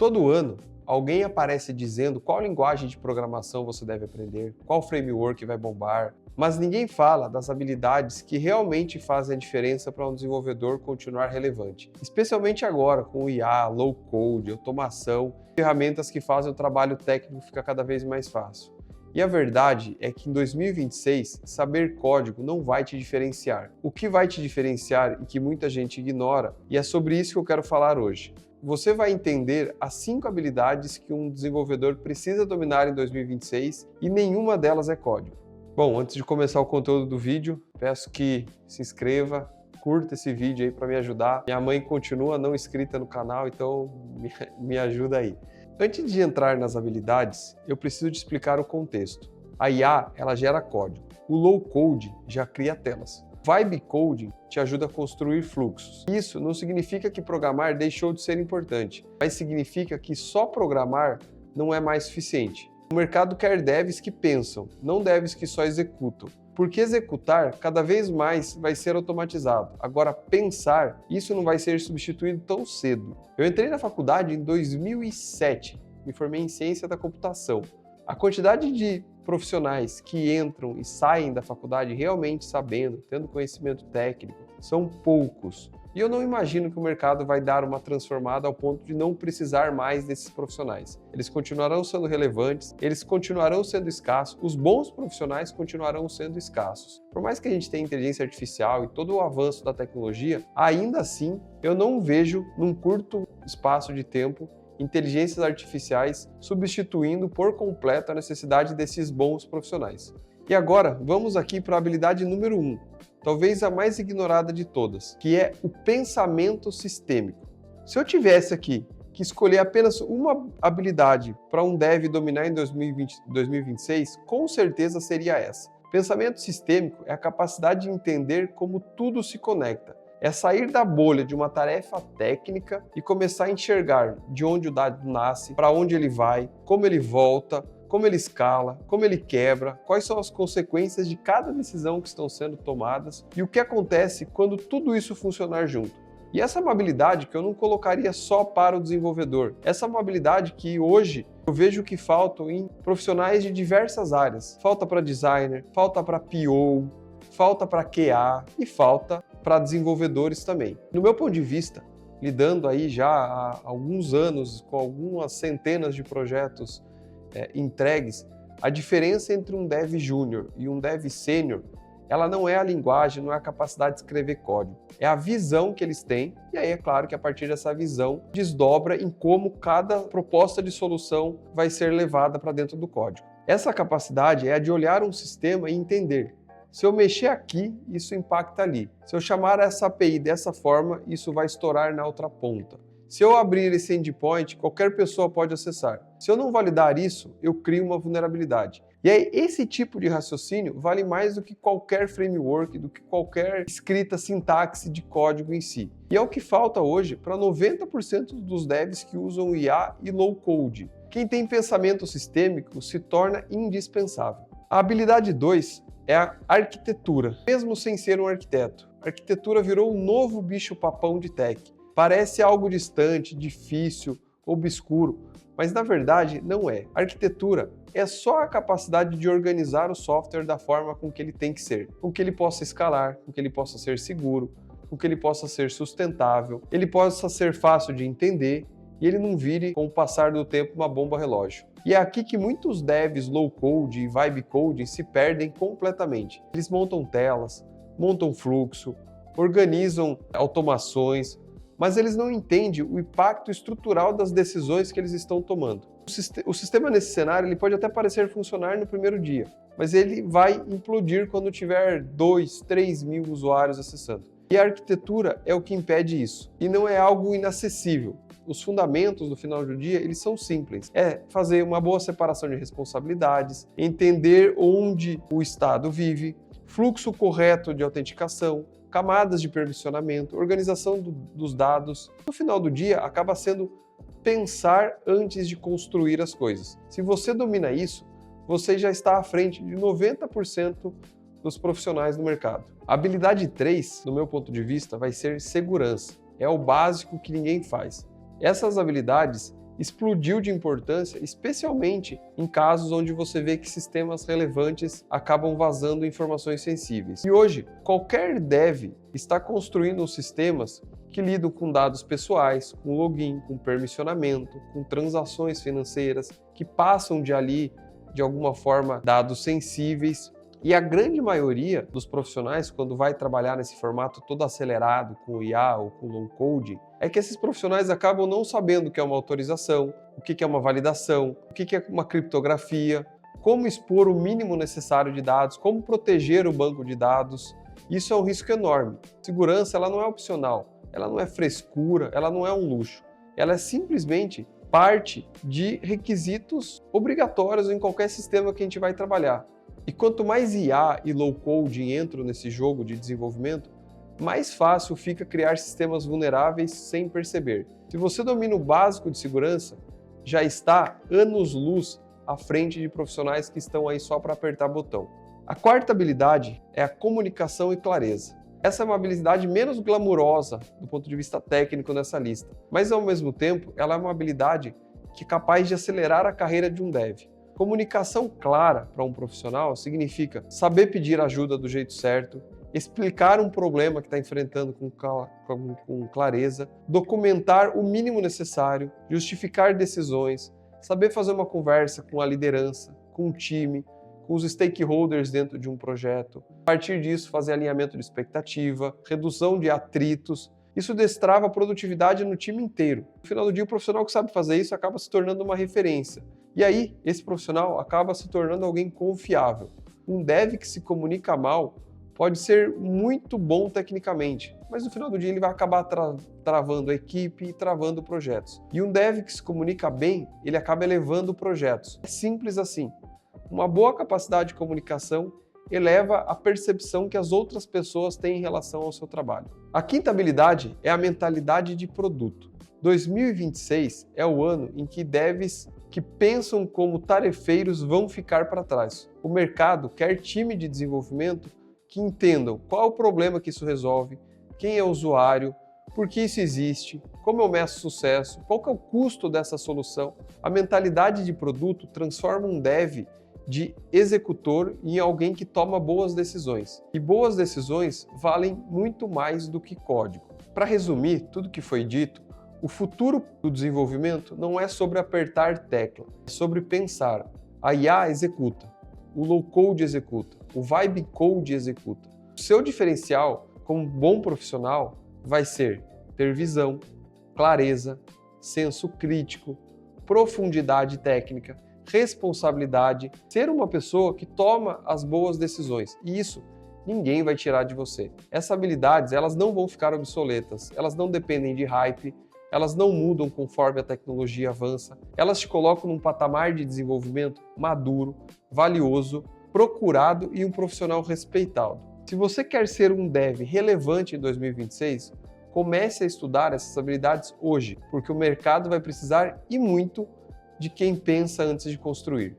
Todo ano, alguém aparece dizendo qual linguagem de programação você deve aprender, qual framework vai bombar, mas ninguém fala das habilidades que realmente fazem a diferença para um desenvolvedor continuar relevante. Especialmente agora, com o IA, low code, automação, ferramentas que fazem o trabalho técnico ficar cada vez mais fácil. E a verdade é que em 2026, saber código não vai te diferenciar. O que vai te diferenciar e que muita gente ignora, e é sobre isso que eu quero falar hoje. Você vai entender as 5 habilidades que um desenvolvedor precisa dominar em 2026 e nenhuma delas é código. Bom, antes de começar o conteúdo do vídeo, peço que se inscreva, curta esse vídeo aí para me ajudar. Minha mãe continua não inscrita no canal, então me ajuda aí. Antes de entrar nas habilidades, eu preciso te explicar o contexto. A IA, ela gera código. O low code já cria telas. Vibe coding te ajuda a construir fluxos. Isso não significa que programar deixou de ser importante, mas significa que só programar não é mais suficiente. O mercado quer devs que pensam, não devs que só executam. Porque executar cada vez mais vai ser automatizado. Agora, pensar, isso não vai ser substituído tão cedo. Eu entrei na faculdade em 2007, me formei em ciência da computação. A quantidade de profissionais que entram e saem da faculdade realmente sabendo, tendo conhecimento técnico, são poucos. E eu não imagino que o mercado vai dar uma transformada ao ponto de não precisar mais desses profissionais. Eles continuarão sendo relevantes, eles continuarão sendo escassos, os bons profissionais continuarão sendo escassos. Por mais que a gente tenha inteligência artificial e todo o avanço da tecnologia, ainda assim eu não vejo, num curto espaço de tempo, inteligências artificiais substituindo por completo a necessidade desses bons profissionais. E agora, vamos aqui para a habilidade número 1. Talvez a mais ignorada de todas, que é o pensamento sistêmico. Se eu tivesse aqui que escolher apenas uma habilidade para um dev dominar em 2026, com certeza seria essa. Pensamento sistêmico é a capacidade de entender como tudo se conecta. É sair da bolha de uma tarefa técnica e começar a enxergar de onde o dado nasce, para onde ele vai, como ele volta, como ele escala, como ele quebra, quais são as consequências de cada decisão que estão sendo tomadas e o que acontece quando tudo isso funcionar junto. E essa é uma habilidade que eu não colocaria só para o desenvolvedor. Essa é uma habilidade que hoje eu vejo que falta em profissionais de diversas áreas. Falta para designer, falta para PO, falta para QA e falta para desenvolvedores também. No meu ponto de vista, lidando aí já há alguns anos com algumas centenas de projetos entregues, a diferença entre um dev júnior e um dev sênior, ela não é a linguagem, não é a capacidade de escrever código. É a visão que eles têm, e aí é claro que a partir dessa visão desdobra em como cada proposta de solução vai ser levada para dentro do código. Essa capacidade é a de olhar um sistema e entender. Se eu mexer aqui, isso impacta ali. Se eu chamar essa API dessa forma, isso vai estourar na outra ponta. Se eu abrir esse endpoint, qualquer pessoa pode acessar. Se eu não validar isso, eu crio uma vulnerabilidade. E aí, esse tipo de raciocínio vale mais do que qualquer framework, do que qualquer escrita sintaxe de código em si. E é o que falta hoje para 90% dos devs que usam IA e low code. Quem tem pensamento sistêmico se torna indispensável. A habilidade 2 é a arquitetura. Mesmo sem ser um arquiteto, a arquitetura virou um novo bicho-papão de tech. Parece algo distante, difícil, obscuro, mas na verdade não é. A arquitetura é só a capacidade de organizar o software da forma com que ele tem que ser, com que ele possa escalar, com que ele possa ser seguro, com que ele possa ser sustentável, ele possa ser fácil de entender e ele não vire, com o passar do tempo, uma bomba relógio. E é aqui que muitos devs low code e vibe coding se perdem completamente. Eles montam telas, montam fluxo, organizam automações, mas eles não entendem o impacto estrutural das decisões que eles estão tomando. O sistema nesse cenário ele pode até parecer funcionar no primeiro dia, mas ele vai implodir quando tiver 2, 3 mil usuários acessando. E a arquitetura é o que impede isso. E não é algo inacessível. Os fundamentos, no final do dia, eles são simples. É fazer uma boa separação de responsabilidades, entender onde o Estado vive, fluxo correto de autenticação, camadas de permissionamento, organização dos dados. No final do dia, acaba sendo pensar antes de construir as coisas. Se você domina isso, você já está à frente de 90% dos profissionais do mercado. A habilidade 3, do meu ponto de vista, vai ser segurança. É o básico que ninguém faz. Essas habilidades, explodiu de importância, especialmente em casos onde você vê que sistemas relevantes acabam vazando informações sensíveis. E hoje, qualquer dev está construindo sistemas que lidam com dados pessoais, com login, com permissionamento, com transações financeiras, que passam de ali, de alguma forma, dados sensíveis. E a grande maioria dos profissionais, quando vai trabalhar nesse formato todo acelerado, com IA ou com low-code, é que esses profissionais acabam não sabendo o que é uma autorização, o que é uma validação, o que é uma criptografia, como expor o mínimo necessário de dados, como proteger o banco de dados. Isso é um risco enorme. Segurança, ela não é opcional, ela não é frescura, ela não é um luxo. Ela é simplesmente parte de requisitos obrigatórios em qualquer sistema que a gente vai trabalhar. E quanto mais IA e low-code entram nesse jogo de desenvolvimento, mais fácil fica criar sistemas vulneráveis sem perceber. Se você domina o básico de segurança, já está anos-luz à frente de profissionais que estão aí só para apertar botão. A quarta habilidade é a comunicação e clareza. Essa é uma habilidade menos glamurosa do ponto de vista técnico nessa lista, mas ao mesmo tempo ela é uma habilidade que é capaz de acelerar a carreira de um dev. Comunicação clara para um profissional significa saber pedir ajuda do jeito certo, explicar um problema que está enfrentando com clareza, documentar o mínimo necessário, justificar decisões, saber fazer uma conversa com a liderança, com o time, com os stakeholders dentro de um projeto. A partir disso, fazer alinhamento de expectativa, redução de atritos. Isso destrava a produtividade no time inteiro. No final do dia, o profissional que sabe fazer isso acaba se tornando uma referência. E aí, esse profissional acaba se tornando alguém confiável. Um dev que se comunica mal pode ser muito bom tecnicamente, mas no final do dia ele vai acabar travando a equipe e travando projetos. E um dev que se comunica bem, ele acaba elevando projetos. É simples assim. Uma boa capacidade de comunicação eleva a percepção que as outras pessoas têm em relação ao seu trabalho. A quinta habilidade é a mentalidade de produto. 2026 é o ano em que devs que pensam como tarefeiros vão ficar para trás. O mercado quer time de desenvolvimento que entendam qual é o problema que isso resolve, quem é o usuário, por que isso existe, como eu meço sucesso, qual que é o custo dessa solução. A mentalidade de produto transforma um dev de executor em alguém que toma boas decisões. E boas decisões valem muito mais do que código. Para resumir tudo que foi dito, o futuro do desenvolvimento não é sobre apertar tecla, é sobre pensar. A IA executa, o low-code executa, o vibe code executa. O seu diferencial como bom profissional vai ser ter visão, clareza, senso crítico, profundidade técnica, responsabilidade, ser uma pessoa que toma as boas decisões. E isso ninguém vai tirar de você. Essas habilidades, elas não vão ficar obsoletas, elas não dependem de hype, elas não mudam conforme a tecnologia avança, elas te colocam num patamar de desenvolvimento maduro, valioso, procurado e um profissional respeitado. Se você quer ser um dev relevante em 2026, comece a estudar essas habilidades hoje, porque o mercado vai precisar e muito de quem pensa antes de construir.